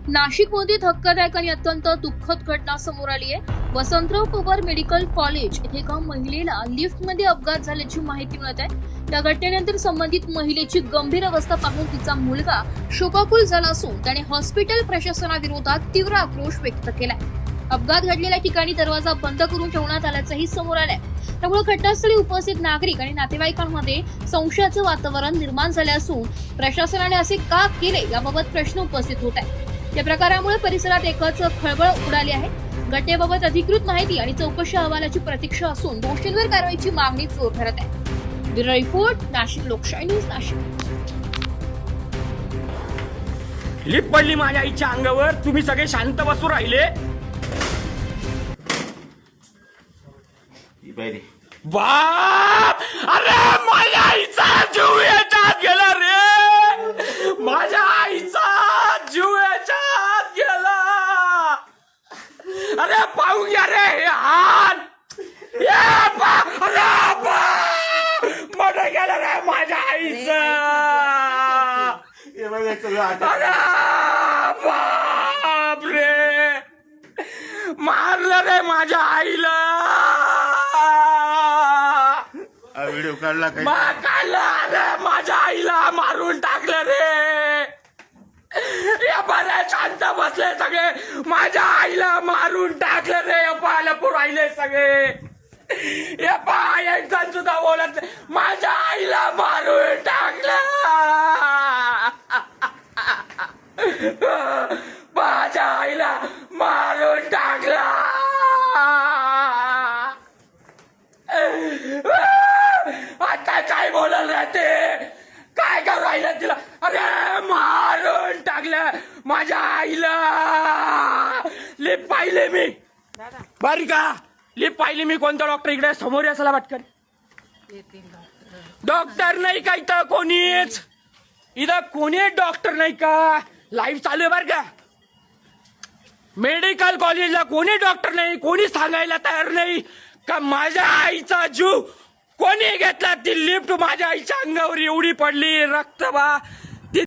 नाशिकमध्ये धक्कादायक आणि अत्यंत दुःखद घटना समोर आली आहे। वसंतराव पवार मेडिकल कॉलेज येथे एका महिलेला लिफ्टमध्ये अपघात झाल्याची माहिती मिळत आहे। त्या घटनेनंतर संबंधित महिलेची गंभीर अवस्था पाहून तिचा मुलगा शोकाकुल झाला असून त्याने हॉस्पिटल प्रशासनाविरोधात तीव्र आक्रोश व्यक्त केलाय। अपघात घडलेल्या ठिकाणी दरवाजा बंद करून ठेवण्यात आल्याचंही समोर आलंय। त्यामुळे घटनास्थळी उपस्थित नागरिक आणि नातेवाईकांमध्ये संशयाचं वातावरण निर्माण झाले असून प्रशासनाने असे का केले याबाबत प्रश्न उपस्थित होत आहे। या प्रकारामुळे परिसरात एकच खळबळ उडाली आहे। घटनेबाबत अधिकृत माहिती आणि चौकशी अहवालाची प्रतीक्षा असून दोषींवर कारवाईची मागणी जोर धरत आहे। ब्युरो रिपोर्ट, नाशिक लोकशाही न्यूज, नाशिक। लिप पडली माझ्या आईच्या अंगावर, तुम्ही सगळे शांत बसू राहिले। बाप, अरे माझ्या आईचा जीव याच्यात गेला रे, माझ्या आईचा जीव याच्यात गेला। अरे पाहू घ्या रे हे हात, अरे मोठं गेलं रे माझ्या आईचा। अरे बाप रे, मारलं रे माझ्या आईला। व्हिडिओ काढला काय? काढला, माझ्या आईला मारून टाकलं रे। या बऱ्या शांत बसले सगळे, माझ्या आईला मारून टाकलं रे। पाहायला पुरायले सगळे, या पायांचा सुद्धा बोलत नाही, माझ्या आईला मारून टाकलं। माझ्या आईला मारून टाकला। आता काय बोलत राहते, काय करू राहिलं तिला? अरे मारून टाकलं माझ्या आईला। लिप पाहिले मी, बरं का, लिप पाहिली मी। कोणता डॉक्टर इकडे समोर असायला वाटकन? डॉक्टर नाही का इथं कोणीच? इथं कोणी डॉक्टर नाही का? लाईव्ह चालू आहे बरं का। मेडिकल कॉलेजला कोणी डॉक्टर नाही, कोणी सांगायला तयार नाही का माझ्या आईचा जीव कोणी घेतला। ती लिफ्ट माझ्या आईच्या अंगावर एवढी पडली, रक्त बा